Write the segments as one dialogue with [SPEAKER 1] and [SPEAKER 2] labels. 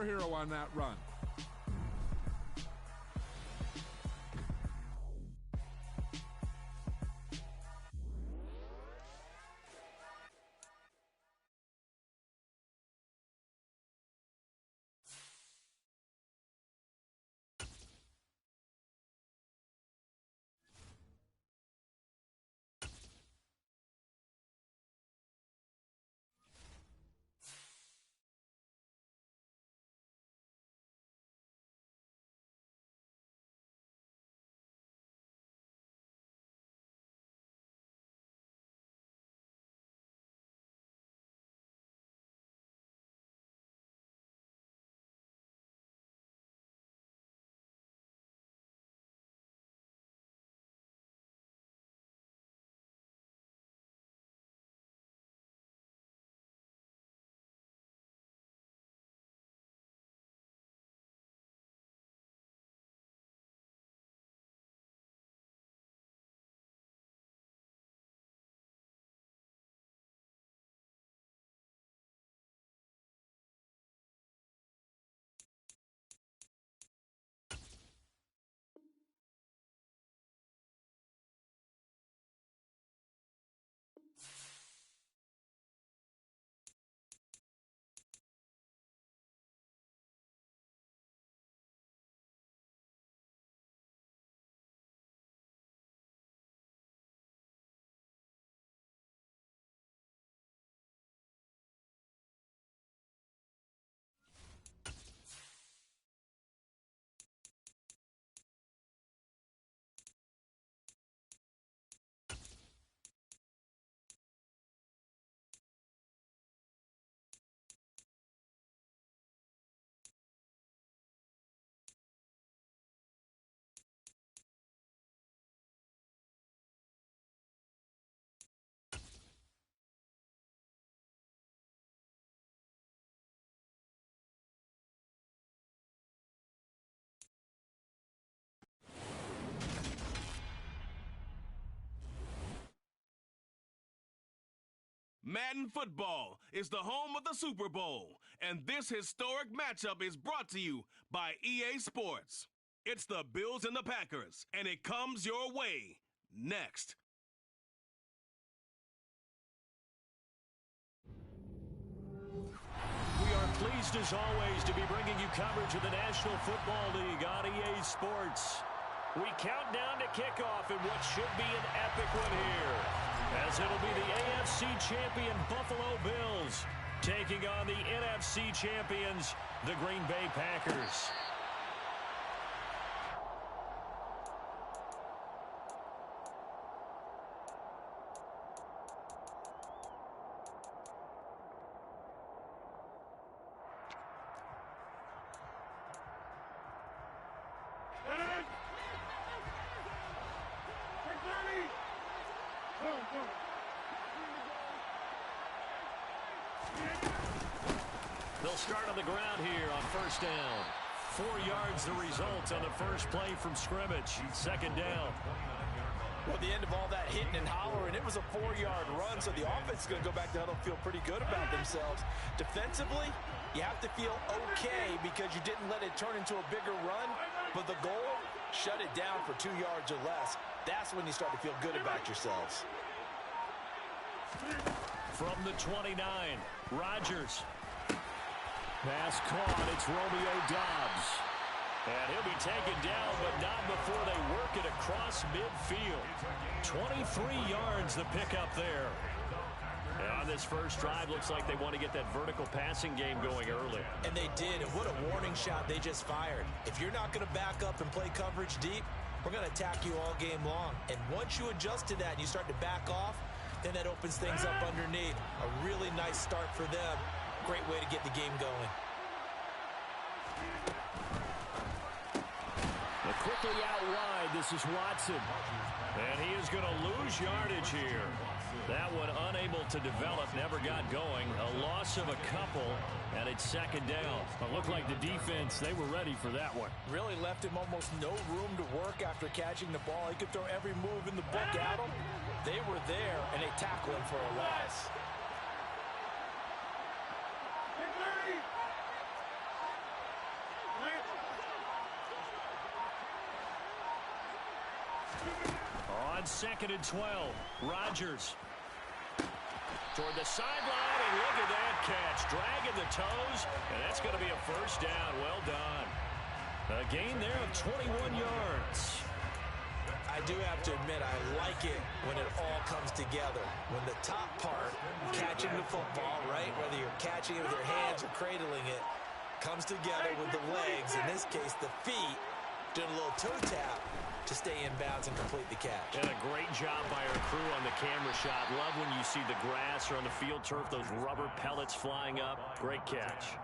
[SPEAKER 1] superhero on that run.
[SPEAKER 2] Madden Football is the home of the Super Bowl, and this historic matchup is brought to you by EA Sports. It's the Bills and the Packers, and it comes your way next.
[SPEAKER 3] We are pleased, as always, to be bringing you coverage of the National Football League on EA Sports. We count down to kickoff in what should be an epic one here, as it'll be the AFC champion Buffalo Bills taking on the NFC champions, the Green Bay Packers. They'll start on the ground here on first down. 4 yards the result on the first play from scrimmage. Second down.
[SPEAKER 4] Well, at the end of all that hitting and hollering, it was a 4-yard run, so the offense is going to go back to huddle and feel pretty good about themselves. Defensively, you have to feel okay because you didn't let it turn into a bigger run, but the goal, shut it down for 2 yards or less. That's when you start to feel good about yourselves.
[SPEAKER 3] From the 29, Rodgers. Pass caught. It's Romeo Doubs. And he'll be taken down, but not before they work it across midfield. 23 yards the pickup there. And on this first drive, looks like they want to get that vertical passing game going early.
[SPEAKER 4] And they did, and what a warning shot they just fired. If you're not going to back up and play coverage deep, we're going to attack you all game long. And once you adjust to that and you start to back off, then that opens things up underneath. A really nice start for them. Great way to get the game going.
[SPEAKER 3] But quickly out wide, this is Watson. And he is going to lose yardage here. That one unable to develop, never got going. A loss of a couple, and it's second down. It looked like the defense, they were ready for that one.
[SPEAKER 4] Really left him almost no room to work after catching the ball. He could throw every move in the book at him. They were there, and they tackled him for a loss.
[SPEAKER 3] On 2nd and 12, Rodgers toward the sideline, and look at that catch. Dragging the toes, and that's going to be a first down. Well done. A gain there of 21 yards.
[SPEAKER 4] I do have to admit, I like it when it all comes together. When the top part, catching the football, right, whether you're catching it with your hands or cradling it, comes together with the legs, in this case the feet, doing a little toe tap to stay in bounds and complete the catch.
[SPEAKER 3] And a great job by our crew on the camera shot. Love when you see the grass or on the field turf, those rubber pellets flying up. Great catch.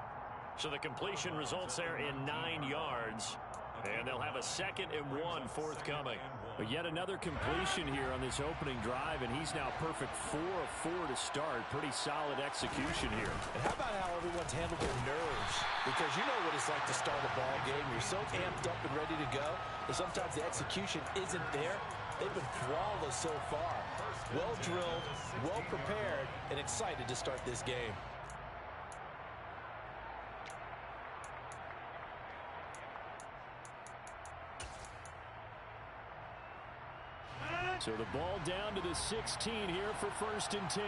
[SPEAKER 3] So the completion results there in 9 yards. And they'll have a 2nd and 1 forthcoming. But yet another completion here on this opening drive, and he's now perfect 4 of 4 to start. Pretty solid execution here.
[SPEAKER 4] And how about how everyone's handled their nerves? Because you know what it's like to start a ball game. You're so amped up and ready to go that sometimes the execution isn't there. They've been flawless so far. Well drilled, well prepared, and excited to start this game.
[SPEAKER 3] So the ball down to the 16 here for 1st and 10.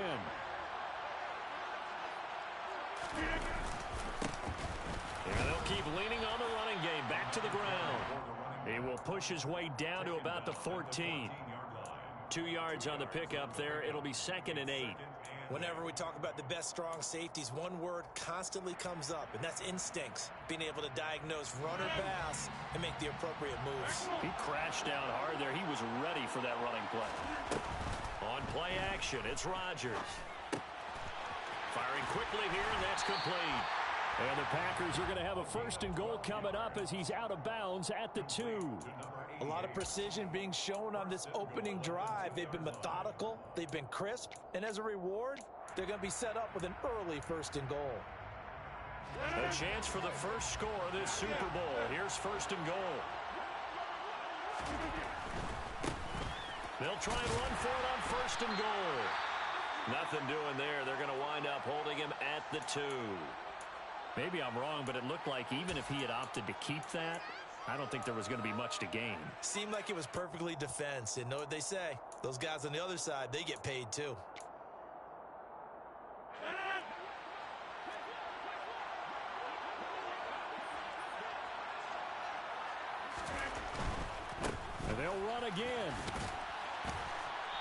[SPEAKER 3] And they'll keep leaning on the running game. Back to the ground. He will push his way down to about the 14. 2 yards on the pickup there. It'll be 2nd and 8.
[SPEAKER 4] Whenever we talk about the best strong safeties, one word constantly comes up, and that's instincts. Being able to diagnose run or pass and make the appropriate moves.
[SPEAKER 3] He crashed down hard there. He was ready for that running play. On play action, it's Rodgers. Firing quickly here, and that's complete. And the Packers are going to have a 1st and goal coming up as he's out of bounds at the 2.
[SPEAKER 4] A lot of precision being shown on this opening drive. They've been methodical, they've been crisp, and as a reward, they're going to be set up with an early 1st and goal.
[SPEAKER 3] A chance for the first score of this Super Bowl. Here's 1st and goal. They'll try and run for it on 1st and goal. Nothing doing there. They're going to wind up holding him at the 2. Maybe I'm wrong, but it looked like even if he had opted to keep that, I don't think there was going to be much to gain.
[SPEAKER 4] Seemed like it was perfectly defense. And know what they say? Those guys on the other side, they get paid too.
[SPEAKER 3] And they'll run again.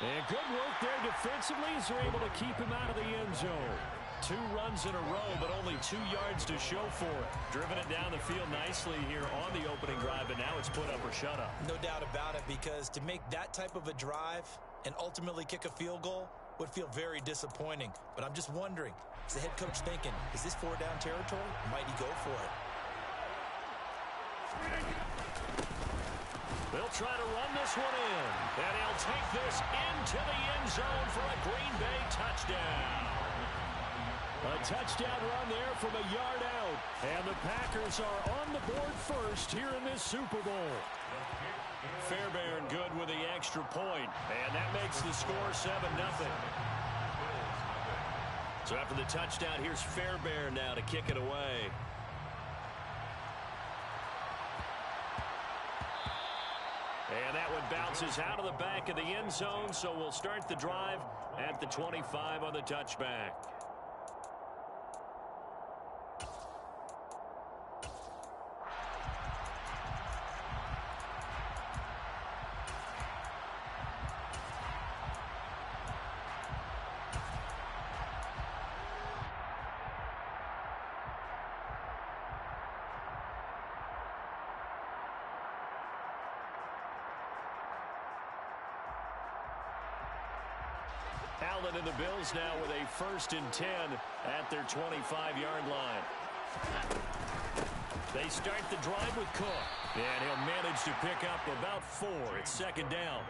[SPEAKER 3] And good work there defensively as they're able to keep him out of the end zone. 2 runs in a row, but only 2 yards to show for it. Driven it down the field nicely here on the opening drive, but now it's put up or shut up.
[SPEAKER 4] No doubt about it, because to make that type of a drive and ultimately kick a field goal would feel very disappointing. But I'm just wondering, is the head coach thinking, is this 4-down territory? Might he go for it?
[SPEAKER 3] They'll try to run this one in, and he'll take this into the end zone for a Green Bay touchdown. A touchdown run there from a yard out. And the Packers are on the board first here in this Super Bowl. Fairbairn good with the extra point. And that makes the score 7-0. So after the touchdown, here's Fairbairn now to kick it away. And that one bounces out of the back of the end zone. So we'll start the drive at the 25 on the touchback. Allen and the Bills now with a 1st and 10 at their 25-yard line. They start the drive with Cook, and he'll manage to pick up about 4. It's 2nd down.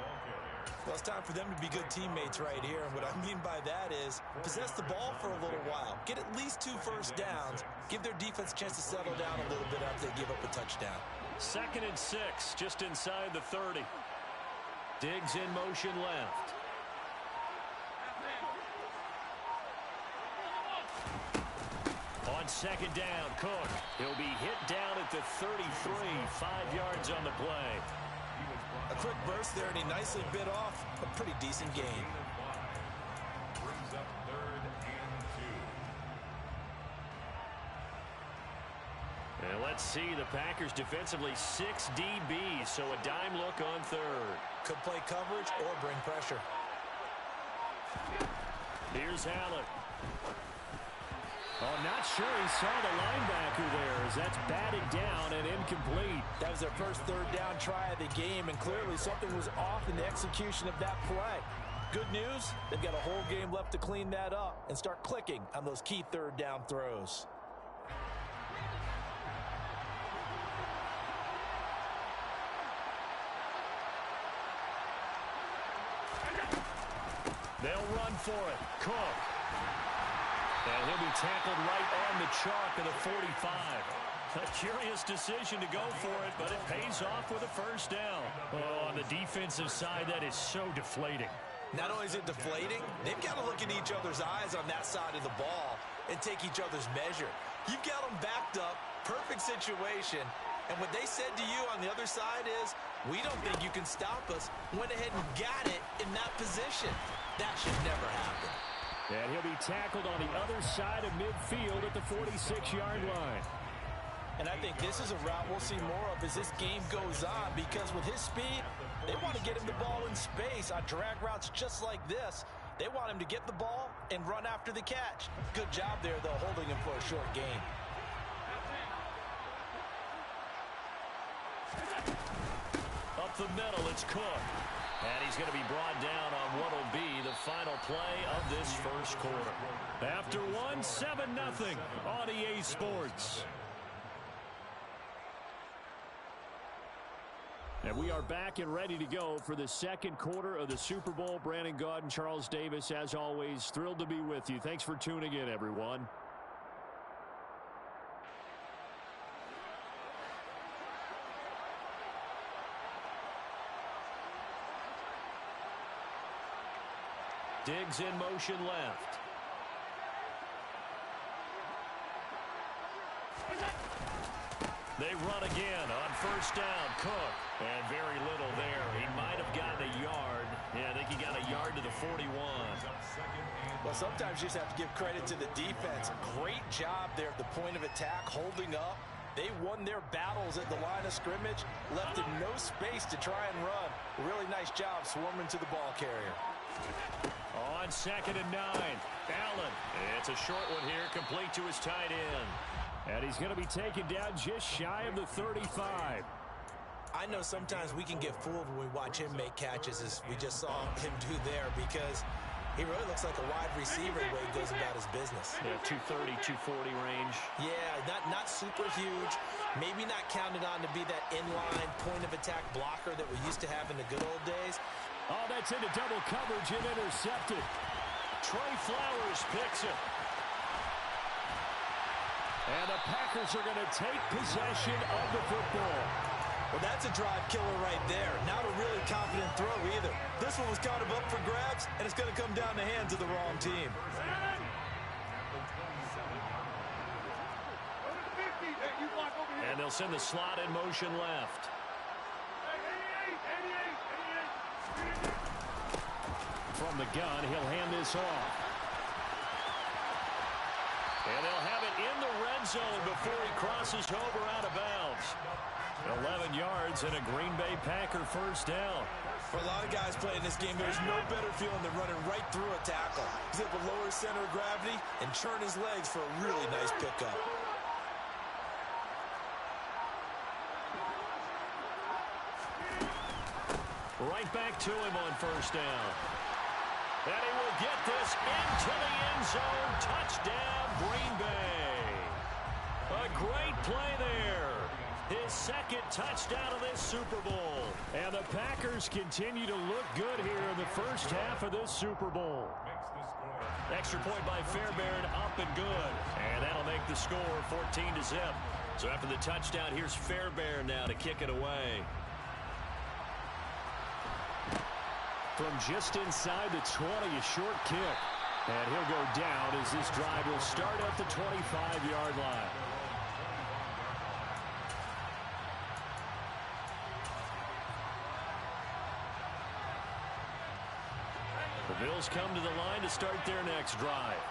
[SPEAKER 4] Well, it's time for them to be good teammates right here. And what I mean by that is possess the ball for a little while. Get at least 2 first downs. Give their defense a chance to settle down a little bit after they give up a touchdown.
[SPEAKER 3] 2nd and 6, just inside the 30. Diggs in motion left. On 2nd down, Cook. He'll be hit down at the 33, 5 yards on the play.
[SPEAKER 4] A quick burst there, and he nicely bit off a pretty decent gain.
[SPEAKER 1] Brings up 3rd and 2.
[SPEAKER 3] And let's see, the Packers defensively 6 DBs, so a dime look on 3rd.
[SPEAKER 4] Could play coverage or bring pressure.
[SPEAKER 3] Here's Allen. Oh, not sure he saw the linebacker there as that's batted down and incomplete.
[SPEAKER 4] That was their first 3rd down try of the game, and clearly something was off in the execution of that play. Good news, they've got a whole game left to clean that up and start clicking on those key 3rd down throws.
[SPEAKER 3] They'll run for it. Cook. And he'll be tackled right on the chalk of the 45. A curious decision to go for it, but it pays off with a first down. Oh, on the defensive side, that is so deflating.
[SPEAKER 4] Not only is it deflating, they've got to look in each other's eyes on that side of the ball and take each other's measure. You've got them backed up, perfect situation, and what they said to you on the other side is, we don't think you can stop us. Went ahead and got it in that position. That should never happen.
[SPEAKER 3] And he'll be tackled on the other side of midfield at the 46-yard line.
[SPEAKER 4] And I think this is a route we'll see more of as this game goes on, because with his speed, they want to get him the ball in space on drag routes just like this. They want him to get the ball and run after the catch. Good job there, though, holding him for a short gain.
[SPEAKER 3] Up the middle, it's Cook. And he's going to be brought down on what will be the final play of this first quarter. After one, 7-0 on EA Sports. And we are back and ready to go for the second quarter of the Super Bowl. Brandon Gaudin, Charles Davis, as always, thrilled to be with you. Thanks for tuning in, everyone. Diggs in motion left. They run again on first down. Cook. And very little there. He might have gotten a yard. Yeah, I think he got a yard to the 41.
[SPEAKER 4] Well, sometimes you just have to give credit to the defense. Great job there at the point of attack, holding up. They won their battles at the line of scrimmage, left in no space to try and run. Really nice job swarming to the ball carrier.
[SPEAKER 3] On 2nd and 9, Allen. It's a short one here, complete to his tight end. And he's going to be taken down just shy of the 35.
[SPEAKER 4] I know sometimes we can get fooled when we watch him make catches, as we just saw him do there, because he really looks like a wide receiver the way he goes about his business.
[SPEAKER 3] Yeah, 230, 240 range.
[SPEAKER 4] Yeah, not super huge. Maybe not counted on to be that inline point-of-attack blocker that we used to have in the good old days.
[SPEAKER 3] Oh, that's into double coverage and intercepted. Trey Flowers picks it. And the Packers are going to take possession of the football.
[SPEAKER 4] Well, that's a drive killer right there. Not a really confident throw either. This one was kind of up for grabs, and it's going to come down the hands of the wrong team.
[SPEAKER 3] And they'll send the slot in motion left. From the gun, he'll hand this off. And they'll have it in the red zone before he crosses over out of bounds. 11 yards and a Green Bay Packer first down.
[SPEAKER 4] For a lot of guys playing this game, there's no better feeling than running right through a tackle. He's able to lower his center of gravity and churn his legs for a really nice pickup.
[SPEAKER 3] Right back to him on first down. And he will get this into the end zone. Touchdown, Green Bay. A great play there. His second touchdown of this Super Bowl. And the Packers continue to look good here in the first half of this Super Bowl. Extra point by Fairbairn, up and good. And that'll make the score 14-0. So after the touchdown, here's Fairbairn now to kick it away. From just inside the 20, a short kick. And he'll go down as this drive will start at the 25-yard line. Bills come to the line to start their next drive.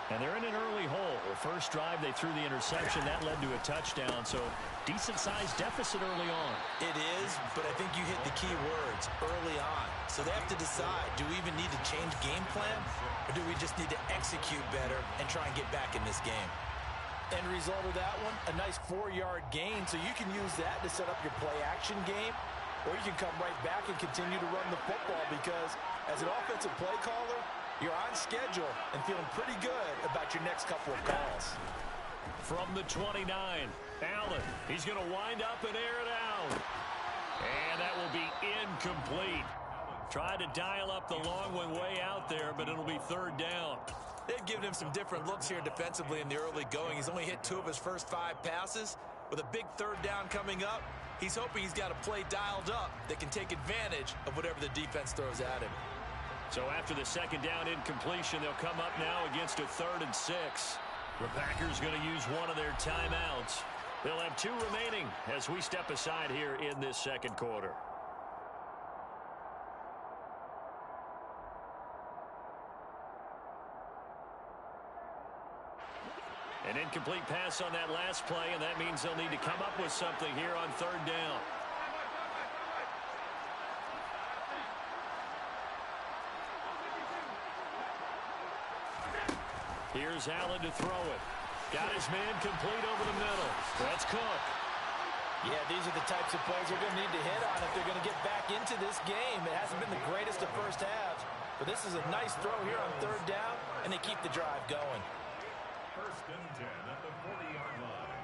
[SPEAKER 3] And they're in an early hole. The first drive, they threw the interception. That led to a touchdown, so decent-sized deficit early on.
[SPEAKER 4] It is, but I think you hit the key words, early on. So they have to decide, do we even need to change game plan, or do we just need to execute better and try and get back in this game? End result of that one, a nice 4-yard gain, so you can use that to set up your play-action game, or you can come right back and continue to run the football because as an offensive play caller, you're on schedule and feeling pretty good about your next couple of calls.
[SPEAKER 3] From the 29, Allen. He's going to wind up and air it out. And that will be incomplete. Tried to dial up the long one way out there, but it'll be third down.
[SPEAKER 4] They've given him some different looks here defensively in the early going. He's only hit 2 of his first 5 passes. With a big third down coming up, he's hoping he's got a play dialed up that can take advantage of whatever the defense throws at him.
[SPEAKER 3] So after the second down incompletion, they'll come up now against a 3rd and 6. The Packers going to use one of their timeouts. They'll have 2 remaining as we step aside here in this second quarter. An incomplete pass on that last play, and that means they'll need to come up with something here on 3rd down. Here's Allen to throw it. Got his man complete over the middle. That's Cook.
[SPEAKER 4] Yeah, these are the types of plays they're going to need to hit on if they're going to get back into this game. It hasn't been the greatest of first halves, but this is a nice throw here on 3rd down, and they keep the drive going.
[SPEAKER 1] 1st and 10 at the 40-yard line.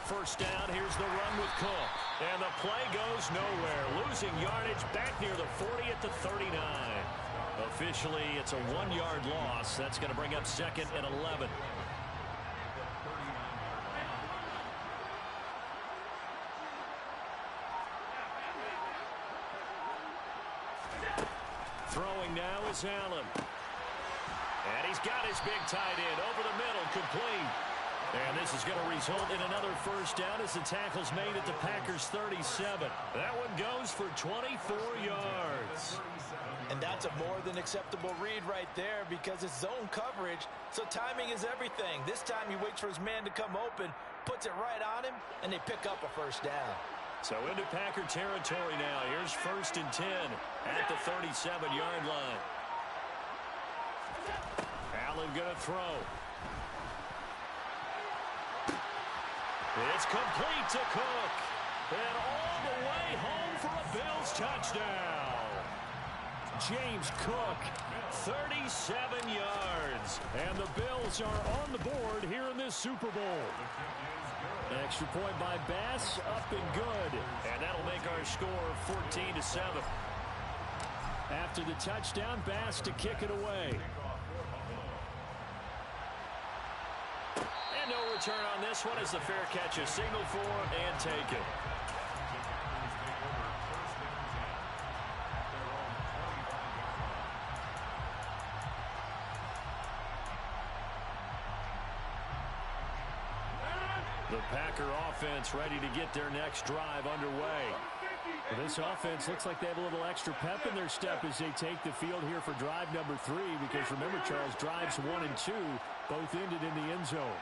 [SPEAKER 3] First down, here's the run with Cook. And the play goes nowhere. Losing yardage back near the 40 at the 39. Officially, it's a 1-yard loss. That's going to bring up 2nd and 11. Throwing now is Allen. And he's got his big tight end over the middle, complete. And this is going to result in another first down as the tackle's made at the Packers' 37. That one goes for 24 yards.
[SPEAKER 4] And that's a more than acceptable read right there because it's zone coverage, so timing is everything. This time he waits for his man to come open, puts it right on him, and they pick up a first down.
[SPEAKER 3] So into Packer territory now. Here's 1st and 10 at the 37-yard line. Allen going to throw. It's complete to Cook. And all the way home for a Bills touchdown. James Cook, 37 yards. And the Bills are on the board here in this Super Bowl. An extra point by Bass, up and good. And that'll make our score 14-7. After the touchdown, Bass to kick it away. And no return on this one as the fair catch is signaled for and taken. The Packer offense ready to get their next drive underway. Well, this offense looks like they have a little extra pep in their step as they take the field here for drive number 3, because remember, Charles, drives 1 and 2 both ended in the end zone.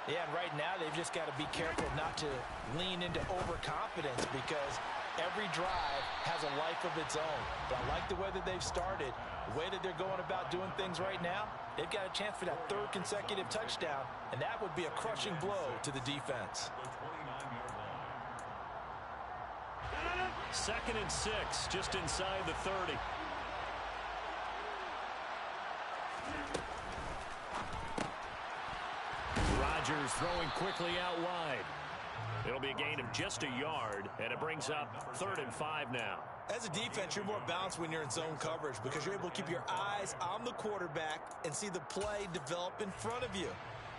[SPEAKER 4] Yeah, and right now they've just got to be careful not to lean into overconfidence because every drive has a life of its own. But I like the way that they've started, the way that they're going about doing things right now. They've got a chance for that 3rd consecutive touchdown, and that would be a crushing blow to the defense.
[SPEAKER 3] 2nd and 6, just inside the 30. Rodgers throwing quickly out wide. It'll be a gain of just a yard, and it brings up 3rd and 5 now.
[SPEAKER 4] As a defense, you're more balanced when you're in zone coverage because you're able to keep your eyes on the quarterback and see the play develop in front of you.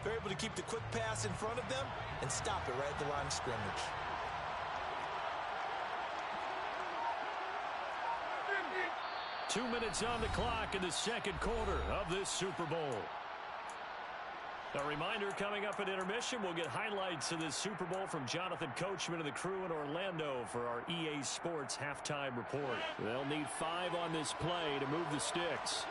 [SPEAKER 4] They're able to keep the quick pass in front of them and stop it right at the line of scrimmage. Two
[SPEAKER 3] 2 minutes on the clock in the second quarter of this Super Bowl. A reminder, coming up at intermission, we'll get highlights of this Super Bowl from Jonathan Coachman and the crew in Orlando for our EA Sports halftime report. They'll need 5 on this play to move the sticks.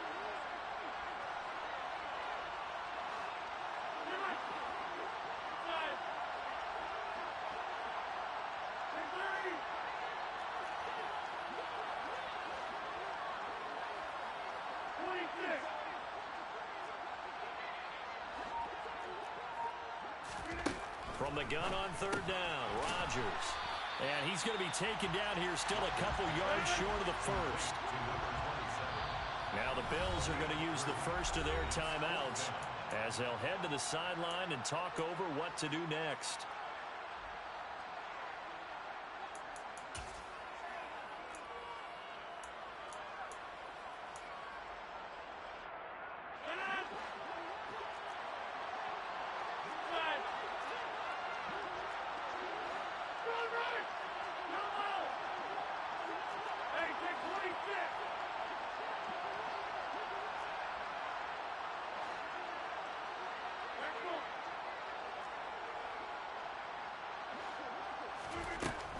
[SPEAKER 3] From the gun on 3rd down, Rodgers. And he's going to be taken down here, still a couple yards short of the first. Now the Bills are going to use the first of their timeouts as they'll head to the sideline and talk over what to do next.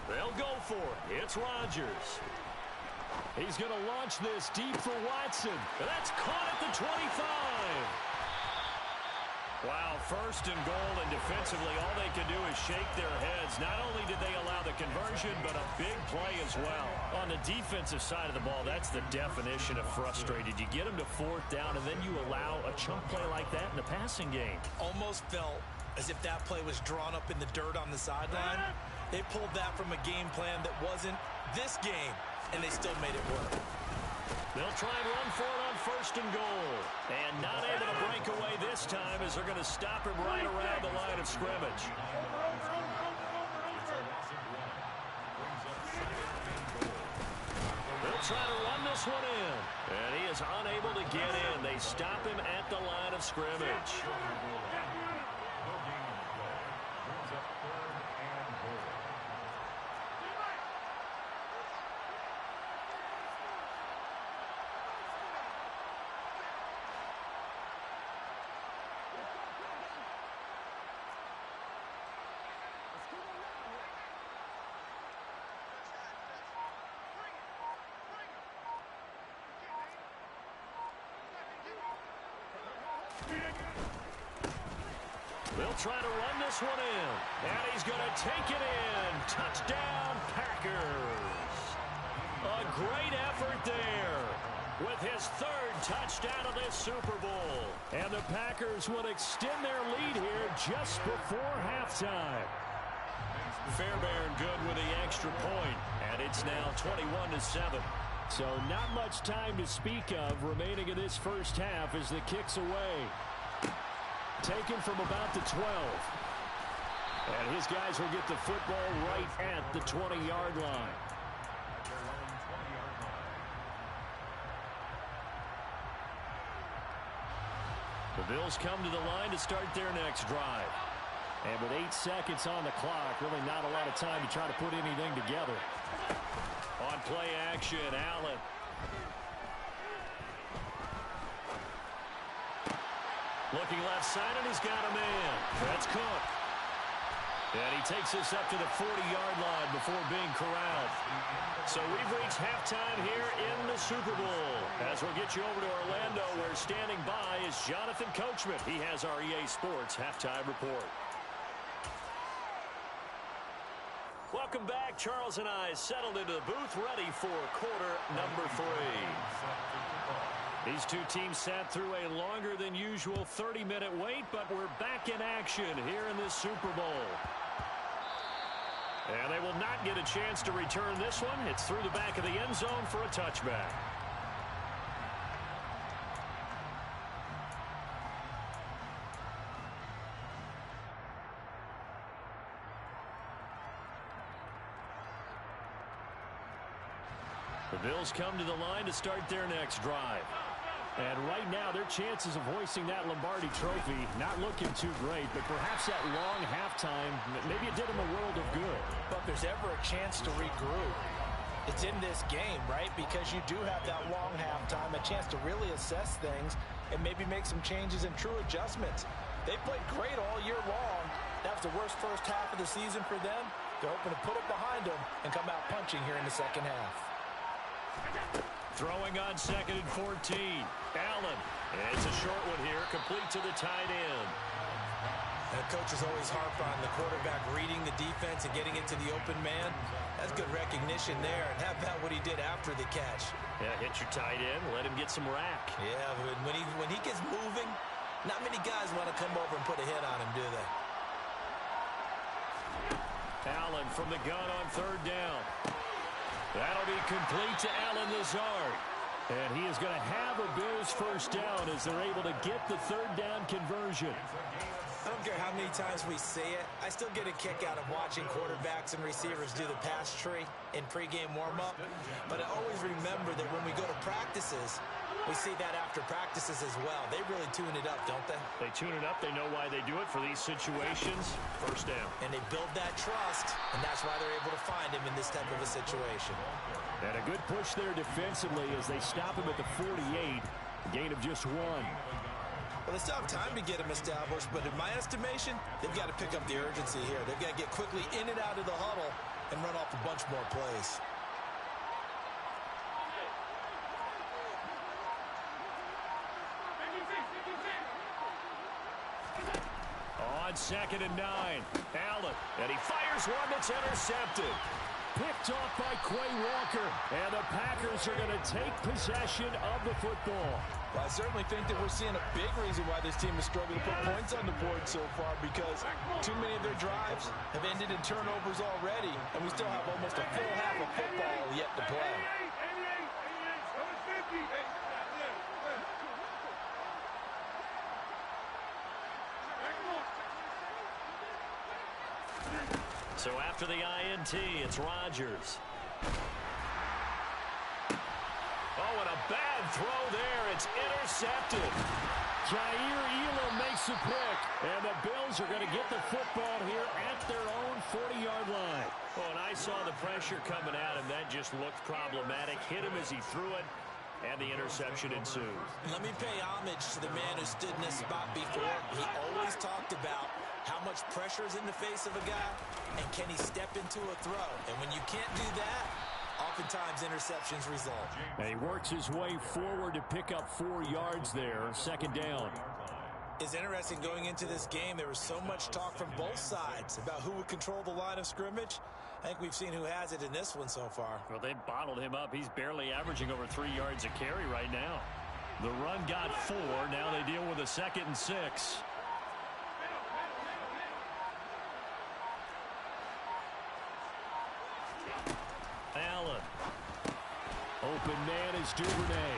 [SPEAKER 3] They'll go for it. It's Rodgers. He's going to launch this deep for Watson. That's caught at the 25. Wow, 1st and goal, and defensively all they can do is shake their heads. Not only did they allow the conversion, but a big play as well. On the defensive side of the ball, that's the definition of frustrated. You get them to 4th down, and then you allow a chunk play like that in the passing game.
[SPEAKER 4] Almost felt as if that play was drawn up in the dirt on the sideline. They pulled that from a game plan that wasn't this game, and they still made it work.
[SPEAKER 3] They'll try and run for it on 1st and goal. And not able to break away this time as they're going to stop him right around the line of scrimmage. They'll try to run this one in. And he is unable to get in. They stop him at the line of scrimmage. They'll try to run this one in. And he's going to take it in. Touchdown, Packers. A great effort there with his 3rd touchdown of this Super Bowl. And the Packers will extend their lead here just before halftime. Fairbairn good with the extra point. And it's now 21-7. So not much time to speak of remaining in this first half as the kick's away. Taken from about the 12. And his guys will get the football right at the 20-yard line. The Bills come to the line to start their next drive. And with 8 seconds on the clock, really not a lot of time to try to put anything together. On play action, Allen. Looking left side, and he's got a man. That's Cook. And he takes us up to the 40-yard line before being corralled. So we've reached halftime here in the Super Bowl. As we'll get you over to Orlando, where standing by is Jonathan Coachman. He has our EA Sports halftime report. Welcome back. Charles and I settled into the booth, ready for quarter number 3. These two teams sat through a longer than usual 30-minute wait, but we're back in action here in this Super Bowl. And they will not get a chance to return this one. It's through the back of the end zone for a touchback. The Bills come to the line to start their next drive. And right now, their chances of hoisting that Lombardi trophy not looking too great, but perhaps that long halftime, maybe it did them a world of good.
[SPEAKER 4] But if there's ever a chance to regroup, it's in this game, right? Because you do have that long halftime, a chance to really assess things and maybe make some changes and true adjustments. They played great all year long. That was the worst first half of the season for them. They're hoping to put it behind them and come out punching here in the second half.
[SPEAKER 3] Throwing on 2nd and 14. Allen. It's a short one here, complete to the tight end.
[SPEAKER 4] And coaches always harp on the quarterback reading the defense and getting into the open man. That's good recognition there. And how about what he did after the catch?
[SPEAKER 3] Yeah, hit your tight end, let him get some rack.
[SPEAKER 4] Yeah, but when he gets moving, not many guys want to come over and put a hit on him, do they?
[SPEAKER 3] Allen from the gun on 3rd down. That'll be complete to Allen Lazard. And he is going to have a Bills first down as they're able to get the 3rd down conversion.
[SPEAKER 4] I don't care how many times we say it. I still get a kick out of watching quarterbacks and receivers do the pass tree in pregame warm-up. But I always remember that when we go to practices, we see that after practices as well. They really tune it up, don't they?
[SPEAKER 3] They tune it up. They know why they do it for these situations. First down.
[SPEAKER 4] And they build that trust, and that's why they're able to find him in this type of a situation.
[SPEAKER 3] And a good push there defensively as they stop him at the 48. A gain of just 1.
[SPEAKER 4] Well, they still have time to get him established, but in my estimation, they've got to pick up the urgency here. They've got to get quickly in and out of the huddle and run off a bunch more plays.
[SPEAKER 3] On 2nd and 9, Allen, and he fires one that's intercepted. Picked off by Quay Walker, and the Packers are going to take possession of the football.
[SPEAKER 4] Well, I certainly think that we're seeing a big reason why this team is struggling to put points on the board so far, because too many of their drives have ended in turnovers already, and we still have almost a full half of football yet to play.
[SPEAKER 3] So after the INT, it's Rodgers. Oh, and a bad throw there. It's intercepted. Jair Elam makes a pick, and the Bills are going to get the football here at their own 40-yard line. Oh, and I saw the pressure coming at him. That just looked problematic. Hit him as he threw it, and the interception ensued.
[SPEAKER 4] Let me pay homage to the man who stood in this spot before. He always talked about how much pressure is in the face of a guy, and can he step into a throw? And when you can't do that, oftentimes interceptions result.
[SPEAKER 3] And he works his way forward to pick up 4 yards there, 2nd down.
[SPEAKER 4] It's interesting going into this game. There was so much talk from both sides about who would control the line of scrimmage. I think we've seen who has it in this one so far.
[SPEAKER 3] Well, they bottled him up. He's barely averaging over 3 yards a carry right now. The run got 4. Now they deal with a 2nd and 6. Allen. Open man is Duvernay.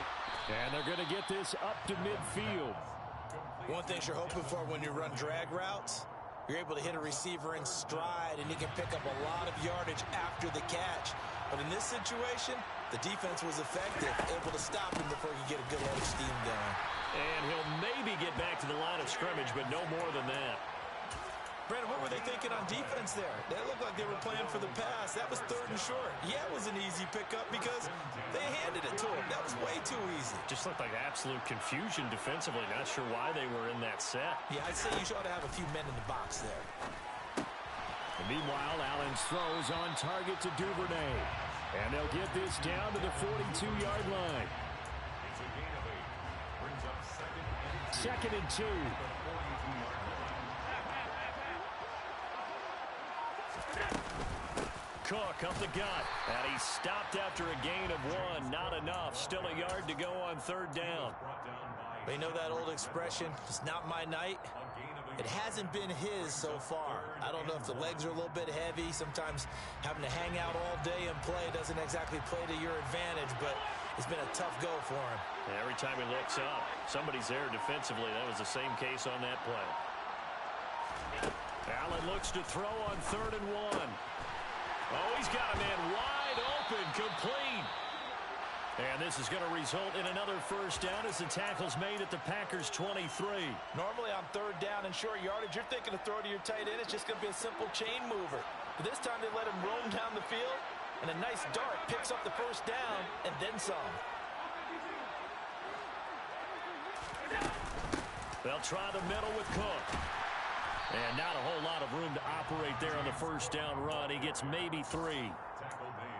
[SPEAKER 3] And they're going to get this up to midfield.
[SPEAKER 4] One thing you're hoping for when you run drag routes, you're able to hit a receiver in stride, and he can pick up a lot of yardage after the catch. But in this situation, the defense was effective, able to stop him before he could get a good load of steam going.
[SPEAKER 3] And he'll maybe get back to the line of scrimmage, but no more than that.
[SPEAKER 4] Brandon, what were they thinking on defense there? That looked like they were playing for the pass. That was 3rd and short. Yeah, it was an easy pickup because they handed it to him. That was way too easy.
[SPEAKER 3] Just looked like absolute confusion defensively. Not sure why they were in that set.
[SPEAKER 4] Yeah, I'd say you ought to have a few men in the box there.
[SPEAKER 3] And meanwhile, Allen's throws on target to Duvernay. And they'll get this down to the 42-yard line.
[SPEAKER 1] It's a gain of 8. Brings up
[SPEAKER 3] 2nd and 2. Cook up the gut, and he stopped after a gain of 1. Not enough. Still a yard to go on 3rd down.
[SPEAKER 4] They know that old expression, it's not my night. It hasn't been his so far. I don't know if the legs are a little bit heavy. Sometimes having to hang out all day and play doesn't exactly play to your advantage, but it's been a tough go for him.
[SPEAKER 3] And every time he looks up, somebody's there defensively. That was the same case on that play. Allen looks to throw on 3rd and 1. Oh, he's got a man wide open, complete. And this is going to result in another first down as the tackle's made at the Packers' 23.
[SPEAKER 4] Normally on 3rd down and short yardage, you're thinking to throw to your tight end. It's just going to be a simple chain mover. But this time they let him roam down the field, and a nice dart picks up the first down and then some.
[SPEAKER 3] They'll try the middle with Cook. And not a whole lot of room to operate there on the first down run. He gets maybe 3.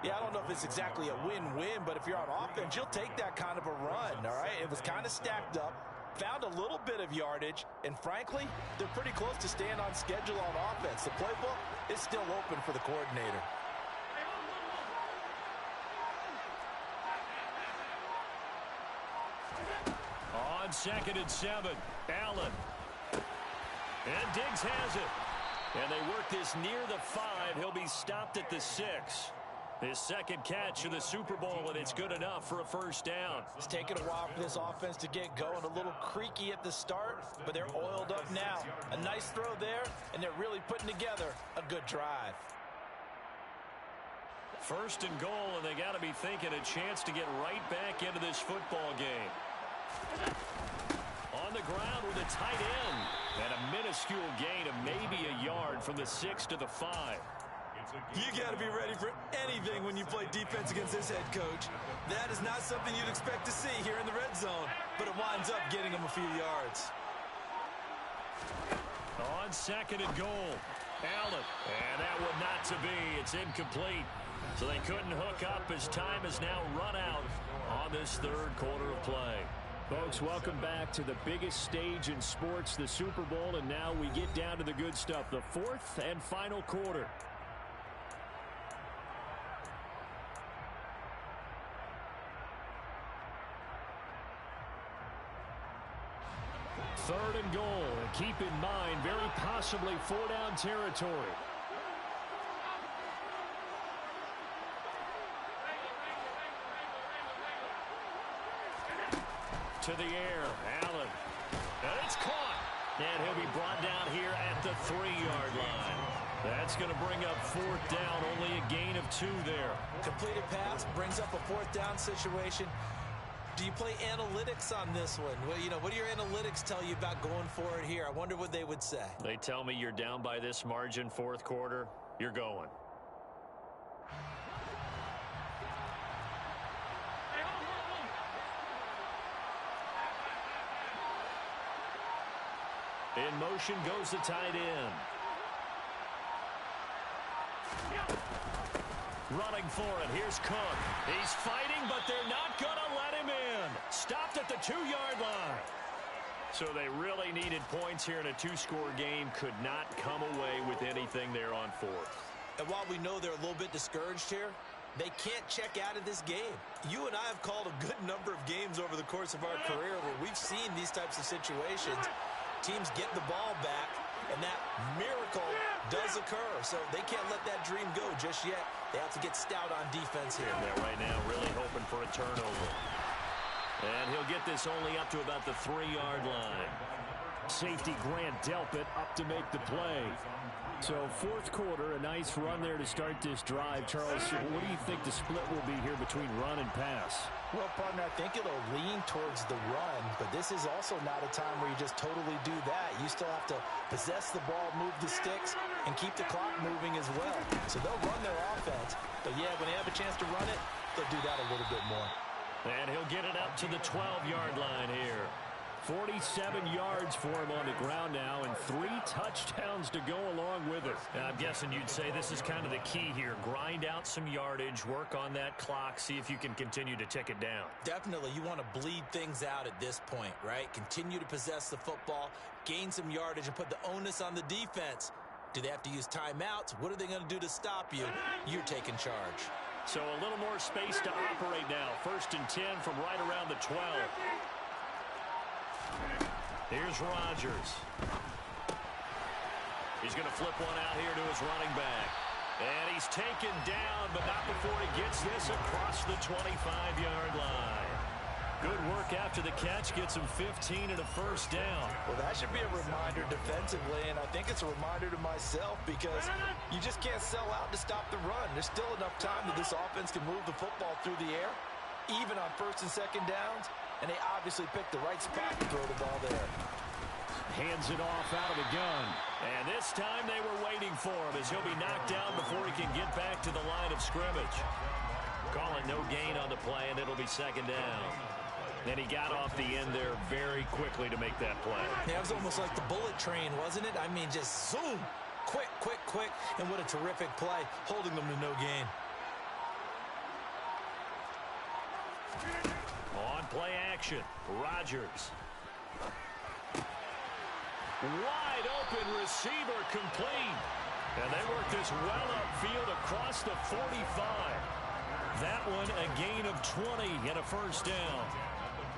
[SPEAKER 4] Yeah, I don't know if it's exactly a win-win, but if you're on offense, you'll take that kind of a run, all right? It was kind of stacked up, found a little bit of yardage, and frankly, they're pretty close to staying on schedule on offense. The playbook is still open for the coordinator.
[SPEAKER 3] On 2nd and 7, Allen. And Diggs has it. And they work this near the 5. He'll be stopped at the 6. His second catch of the Super Bowl, and it's good enough for a first down.
[SPEAKER 4] It's taken a while for this offense to get going. A little creaky at the start, but they're oiled up now. A nice throw there, and they're really putting together a good drive.
[SPEAKER 3] First and goal, and they got to be thinking a chance to get right back into this football game. On the ground with a tight end. And a minuscule gain of maybe a yard from the 6 to the 5.
[SPEAKER 5] You got to be ready for anything when you play defense against this head coach. That is not something you'd expect to see here in the red zone, but it winds up getting them a few yards.
[SPEAKER 3] On 2nd and goal, Allen. And that one not to be. It's incomplete. So they couldn't hook up as time has now run out on this third quarter of play.
[SPEAKER 6] Folks, welcome back to the biggest stage in sports, the Super Bowl, and now we get down to the good stuff, the fourth and final quarter. Third and goal, and keep in mind, very possibly 4-down territory. To the air, Allen. And it's caught. And he'll be brought down here at the 3-yard line. That's going to bring up 4th down, only a gain of 2 there.
[SPEAKER 4] Completed pass brings up a 4th down situation. Do you play analytics on this one? Well, you know, what do your analytics tell you about going for it here? I wonder what they would say.
[SPEAKER 3] They tell me you're down by this margin, 4th quarter, you're going. In motion goes the tight end. Running for it. Here's Cook. He's fighting, but they're not going to let him in. Stopped at the 2-yard line. So they really needed points here in a 2-score game. Could not come away with anything there on 4th.
[SPEAKER 4] And while we know they're a little bit discouraged here, they can't check out of this game. You and I have called a good number of games over the course of our career where we've seen these types of situations. Teams get the ball back, and that miracle does occur. So they can't let that dream go just yet. They have to get stout on defense here.
[SPEAKER 3] Yeah, right now really hoping for a turnover. And he'll get this only up to about the 3-yard line.
[SPEAKER 6] Safety Grant Delpit up to make the play. So 4th quarter, a nice run there to start this drive. Charles, what do you think the split will be here between run and pass?
[SPEAKER 4] Well, partner, I think it'll lean towards the run, but this is also not a time where you just totally do that. You still have to possess the ball, move the sticks, and keep the clock moving as well. So they'll run their offense, but yeah, when they have a chance to run it, they'll do that a little bit more.
[SPEAKER 3] And he'll get it up to the 12-yard line here.
[SPEAKER 6] 47 yards for him on the ground now, and 3 touchdowns to go along with it.
[SPEAKER 3] I'm guessing you'd say this is kind of the key here. Grind out some yardage, work on that clock, see if you can continue to tick it down.
[SPEAKER 4] Definitely, you want to bleed things out at this point, right? Continue to possess the football, gain some yardage, and put the onus on the defense. Do they have to use timeouts? What are they going to do to stop you? You're taking charge.
[SPEAKER 3] So a little more space to operate now. 1st and 10 from right around the 12. Here's Rodgers. He's going to flip one out here to his running back. And he's taken down, but not before he gets this across the 25-yard line. Good work after the catch. Gets him 15 and a first down.
[SPEAKER 4] Well, that should be a reminder defensively, and I think it's a reminder to myself because you just can't sell out to stop the run. There's still enough time that this offense can move the football through the air, even on 1st and 2nd downs. And they obviously picked the right spot to throw the ball there.
[SPEAKER 6] Hands it off out of the gun.
[SPEAKER 3] And this time they were waiting for him as he'll be knocked down before he can get back to the line of scrimmage. Call it no gain on the play, and it'll be 2nd down. And he got off the end there very quickly to make that play.
[SPEAKER 4] Yeah, it was almost like the bullet train, wasn't it? I mean, just zoom. Quick, quick, quick. And what a terrific play, holding them to no gain.
[SPEAKER 3] On play action, Rodgers. Wide open receiver complete. And they work this well upfield across the 45. That one a gain of 20 and a first down.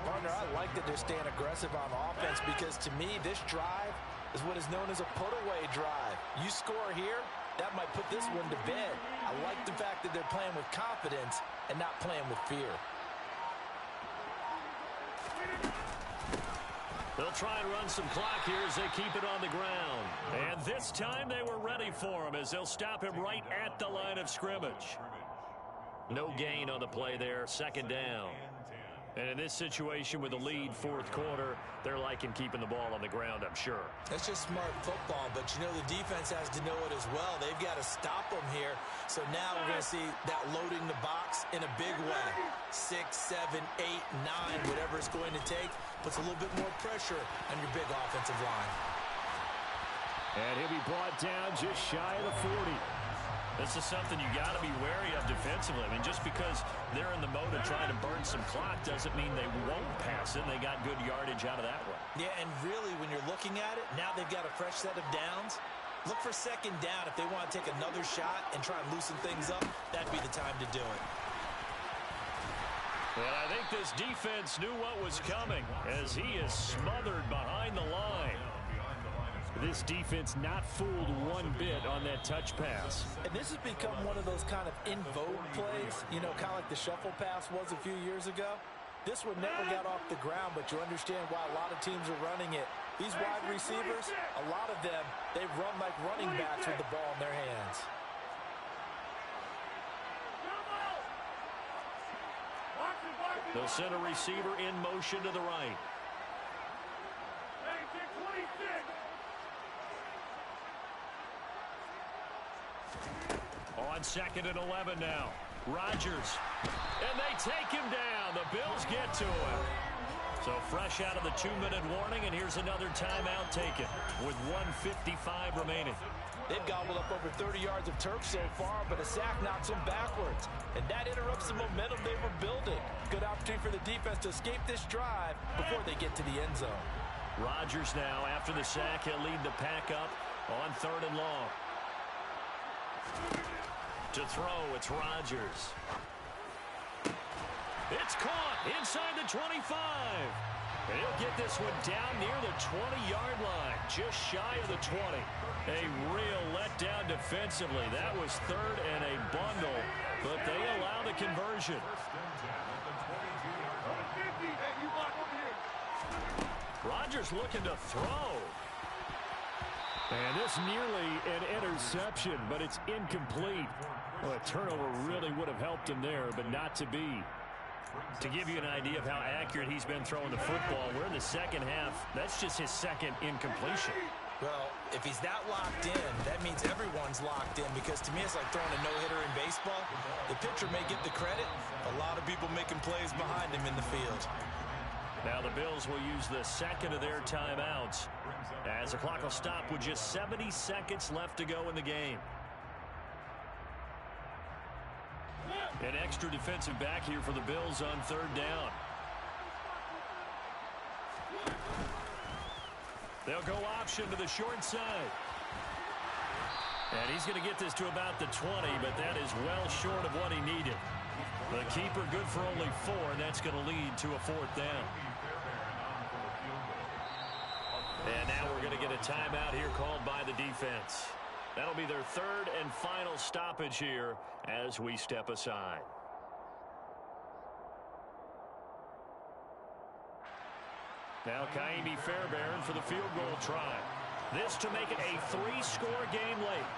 [SPEAKER 4] Partner, I like that they're staying aggressive on offense because to me, this drive is what is known as a put-away drive. You score here, that might put this one to bed. I like the fact that they're playing with confidence and not playing with fear.
[SPEAKER 3] They'll try and run some clock here as they keep it on the ground. And this time they were ready for him as they'll stop him right at the line of scrimmage. No gain on the play there, second down. And in this situation with the lead fourth quarter, they're liking keeping the ball on the ground, I'm sure.
[SPEAKER 4] That's just smart football, but you know the defense has to know it as well. They've got to stop them here. So now we're going to see that loading the box in a big way. 6, 7, 8, 9, whatever it's going to take, puts a little bit more pressure on your big offensive line.
[SPEAKER 6] And he'll be brought down just shy of the 40.
[SPEAKER 3] This is something you got to be wary of defensively. I mean, just because they're in the mode of trying to burn some clock doesn't mean they won't pass it. They got good yardage out of that one.
[SPEAKER 4] Yeah, and really, when you're looking at it, now they've got a fresh set of downs. Look for second down if they want to take another shot and try and loosen things up. That'd be the time to do it.
[SPEAKER 3] And I think this defense knew what was coming as he is smothered behind the line.
[SPEAKER 6] This defense not fooled one bit on that touch pass.
[SPEAKER 4] And this has become one of those kind of in vogue plays, you know, kind of like the shuffle pass was a few years ago. This one never got off the ground, but you understand why a lot of teams are running it. These wide receivers, a lot of them, they run like running backs with the ball in their hands.
[SPEAKER 3] They'll send a receiver in motion to the right. On second and 11 now. Rodgers. And they take him down. The Bills get to him. So fresh out of the 2-minute warning, and here's another timeout taken with 1:55 remaining.
[SPEAKER 4] They've gobbled up over 30 yards of turf so far, but a sack knocks them backwards. And that interrupts the momentum they were building. Good opportunity for the defense to escape this drive before they get to the end zone.
[SPEAKER 3] Rodgers now, after the sack, he'll lead the pack up on 3rd and long. To throw, it's Rodgers. It's caught inside the 25. And he'll get this one down near the 20-yard line, just shy of the 20. A real letdown defensively. That was 3rd and a bundle, but they allow the conversion. Rodgers looking to throw.
[SPEAKER 6] And this nearly an interception, but it's incomplete. Well, a turnover really would have helped him there, but not to be.
[SPEAKER 3] To give you an idea of how accurate he's been throwing the football, we're in the second half. That's just his second incompletion.
[SPEAKER 4] Well, if he's that locked in, that means everyone's locked in, because to me it's like throwing a no-hitter in baseball. The pitcher may get the credit, a lot of people making plays behind him in the field.
[SPEAKER 3] Now the Bills will use the second of their timeouts as the clock will stop with just 70 seconds left to go in the game. An extra defensive back here for the Bills on 3rd down. They'll go option to the short side. And he's going to get this to about the 20, but that is well short of what he needed. The keeper good for only 4, and that's going to lead to a 4th down. And now we're going to get a timeout here called by the defense. That'll be their 3rd and final stoppage here as we step aside. Now Kaimi Fairbairn for the field goal try. This to make it a 3-score game late.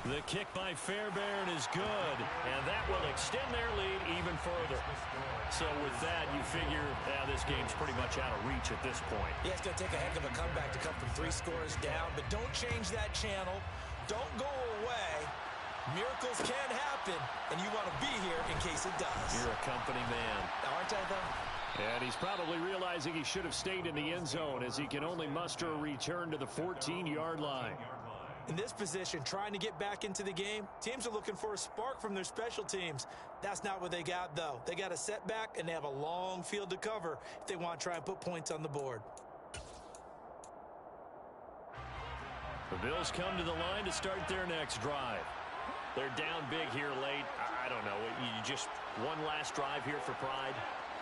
[SPEAKER 3] The kick by Fairbairn is good, and that will extend their lead even further. So with that, you figure this game's pretty much out of reach at this point.
[SPEAKER 4] Yeah, it's going to take a heck of a comeback to come from 3 scores down, but don't change that channel. Don't go away. Miracles can happen, and you want to be here in case it does.
[SPEAKER 3] You're a company man.
[SPEAKER 4] Aren't I, though?
[SPEAKER 6] And he's probably realizing he should have stayed in the end zone as he can only muster a return to the 14-yard line.
[SPEAKER 4] In this position, trying to get back into the game, teams are looking for a spark from their special teams. That's not what they got, though. They got a setback, and they have a long field to cover if they want to try and put points on the board.
[SPEAKER 6] The Bills come to the line to start their next drive. They're down big here late. I don't know. You just one last drive here for pride?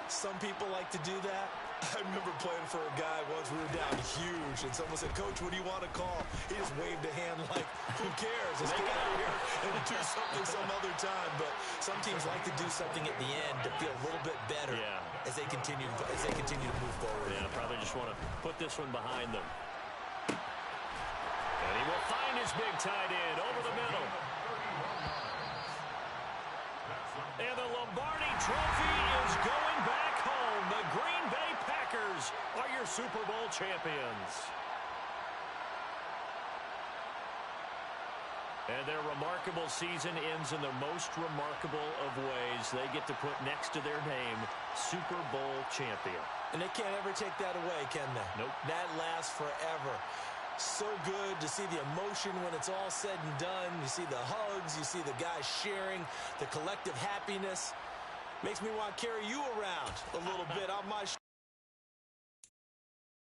[SPEAKER 4] Some people like to do that.
[SPEAKER 5] I remember playing for a guy once. We were down huge, and someone said, "Coach, what do you want to call?" He just waved a hand like, "Who cares? Let's get out of here and do something some other time." But some teams like to do something at the end to feel a little bit better as they continue to move forward.
[SPEAKER 6] Yeah, probably just want to put this one behind them. And he will find his big tight end over the middle. And the Lombardi Trophy is going back home. The Green Bay Packers are your Super Bowl champions. And their remarkable season ends in the most remarkable of ways. They get to put next to their name, Super Bowl champion.
[SPEAKER 4] And they can't ever take that away, can they?
[SPEAKER 6] Nope.
[SPEAKER 4] That lasts forever. So good to see the emotion when it's all said and done. You see the hugs. You see the guys sharing, the collective happiness. Makes me want to carry you around a little bit on my shoulder.